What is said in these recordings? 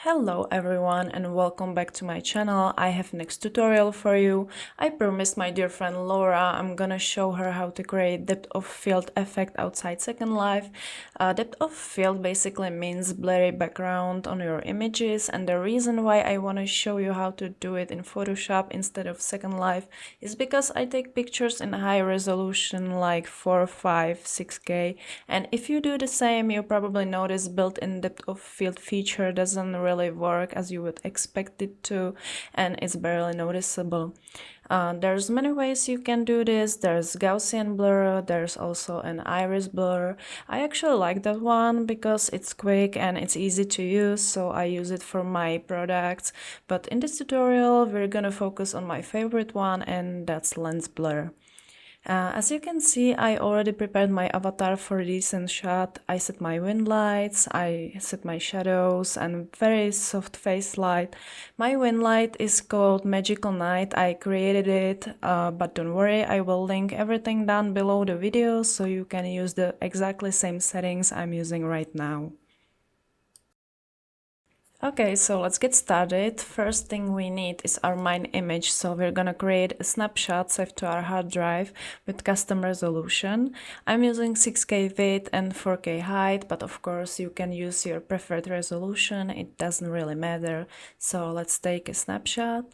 Hello everyone and welcome back to my channel. I have next tutorial for you. I promised my dear friend Laura I'm gonna show her how to create depth of field effect outside Second Life. Depth of field basically means blurry background on your images, and the reason why I want to show you how to do it in Photoshop instead of Second Life is because I take pictures in high resolution like 4, 5, 6K, and if you do the same you probably notice built-in depth of field feature doesn't really work as you would expect it to, and it's barely noticeable. There's many ways you can do this. There's Gaussian blur, there's also an iris blur. I actually like that one because it's quick and it's easy to use, so I use it for my products. But in this tutorial we're gonna focus on my favorite one, and that's lens blur. As you can see, I already prepared my avatar for a decent shot. I set my wind lights, I set my shadows and very soft face light. My wind light is called Magical Night. I created it, but don't worry, I will link everything down below the video so you can use the exactly same settings I'm using right now. Okay, so let's get started. First thing we need is our main image, so we're gonna create a snapshot saved to our hard drive with custom resolution. I'm using 6K width and 4K height, but of course you can use your preferred resolution, it doesn't really matter. So let's take a snapshot.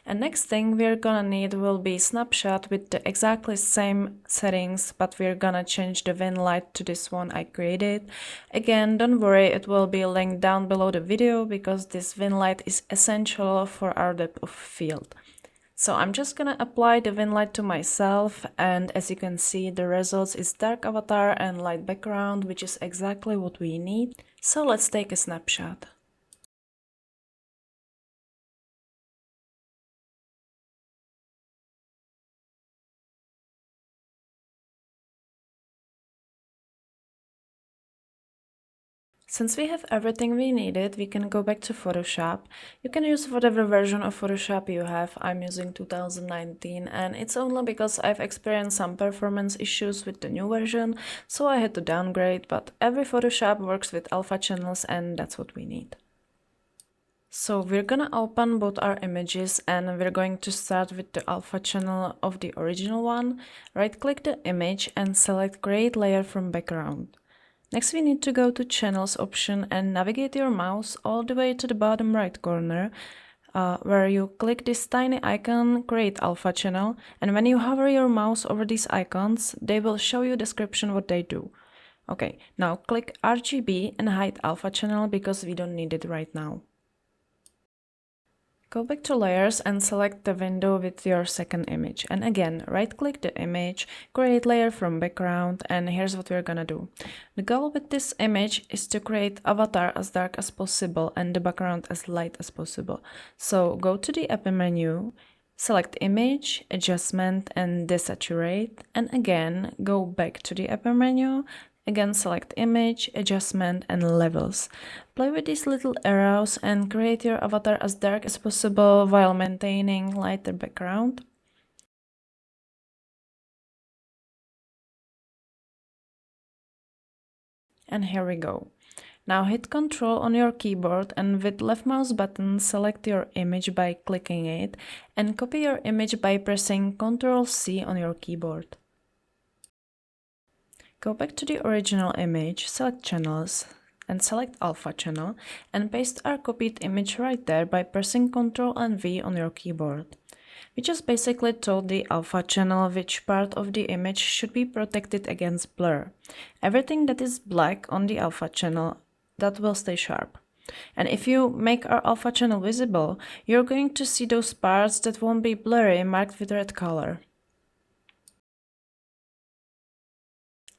And next thing we're gonna need will be snapshot with the exactly same settings, but we're gonna change the wind light to this one I created. Again, don't worry, it will be linked down below the video because this wind light is essential for our depth of field. So I'm just gonna apply the wind light to myself, and as you can see the results is dark avatar and light background, which is exactly what we need. So let's take a snapshot. Since we have everything we needed, we can go back to Photoshop. You can use whatever version of Photoshop you have. I'm using 2019, and it's only because I've experienced some performance issues with the new version, so I had to downgrade, but every Photoshop works with alpha channels and that's what we need. So we're gonna open both our images and we're going to start with the alpha channel of the original one. Right click the image and select create layer from background. Next we need to go to channels option and navigate your mouse all the way to the bottom right corner, where you click this tiny icon create alpha channel, and when you hover your mouse over these icons they will show you description what they do. Okay, now click RGB and hide alpha channel because we don't need it right now. Go back to layers and select the window with your second image, and again right click the image, create layer from background, and here's what we're gonna do. The goal with this image is to create avatar as dark as possible and the background as light as possible. So go to the upper menu, select image, adjustment and desaturate, and again go back to the upper menu. Again select image, adjustment and levels. Play with these little arrows and create your avatar as dark as possible while maintaining lighter background. And here we go. Now hit Ctrl on your keyboard and with left mouse button select your image by clicking it, and copy your image by pressing Ctrl C on your keyboard. Go back to the original image, select channels and select alpha channel, and paste our copied image right there by pressing Ctrl and V on your keyboard. We just basically told the alpha channel which part of the image should be protected against blur. Everything that is black on the alpha channel, that will stay sharp. And if you make our alpha channel visible, you're going to see those parts that won't be blurry marked with red color.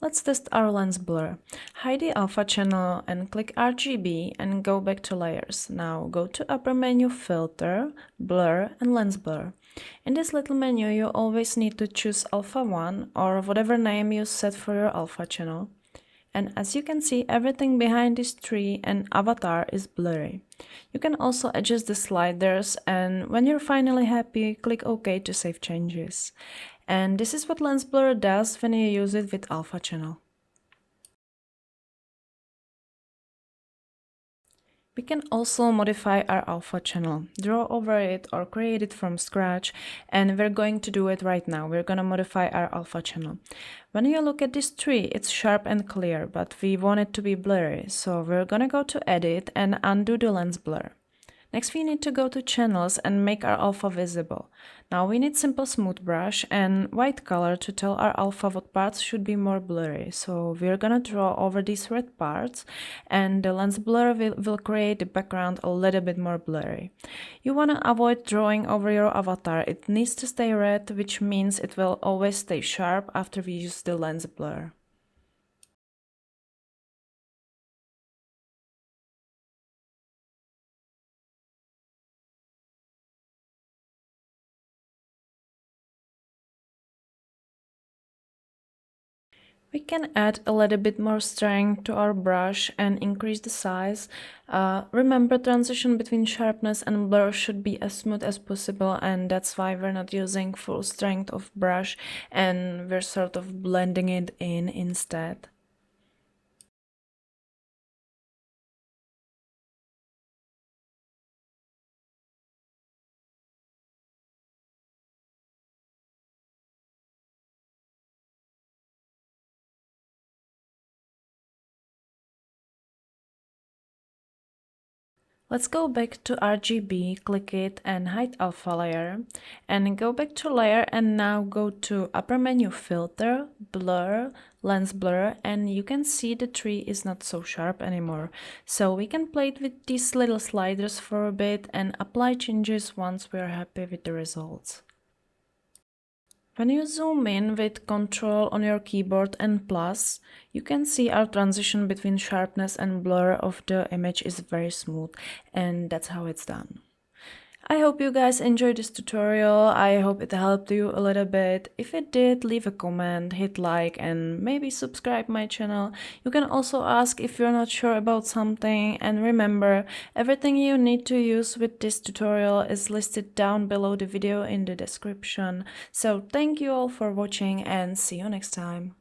Let's test our lens blur. Hide the alpha channel and click RGB and go back to layers. Now go to upper menu filter, blur and lens blur. In this little menu you always need to choose alpha 1 or whatever name you set for your alpha channel. And as you can see, everything behind this tree and avatar is blurry. You can also adjust the sliders, and when you're finally happy, click OK to save changes. And this is what lens blur does when you use it with alpha channel. We can also modify our alpha channel, draw over it or create it from scratch, and we're going to do it right now. We're going to modify our alpha channel. When you look at this tree, it's sharp and clear, but we want it to be blurry, so we're going to go to Edit and undo the lens blur. Next, we need to go to channels and make our alpha visible. Now we need simple smooth brush and white color to tell our alpha what parts should be more blurry. So we're gonna draw over these red parts, and the lens blur will create the background a little bit more blurry. You wanna avoid drawing over your avatar. It needs to stay red, which means it will always stay sharp after we use the lens blur. We can add a little bit more strength to our brush and increase the size. Remember, transition between sharpness and blur should be as smooth as possible, and that's why we're not using full strength of brush and we're sort of blending it in instead. Let's go back to RGB, click it and hide alpha layer, and go back to layer and now go to upper menu filter, blur, lens blur, and you can see the tree is not so sharp anymore. So we can play it with these little sliders for a bit and apply changes once we are happy with the results. When you zoom in with Ctrl on your keyboard and plus, you can see our transition between sharpness and blur of the image is very smooth, and that's how it's done. I hope you guys enjoyed this tutorial. I hope it helped you a little bit. If it did, leave a comment, hit like, and maybe subscribe my channel. You can also ask if you're not sure about something, and remember, everything you need to use with this tutorial is listed down below the video in the description. So thank you all for watching and see you next time.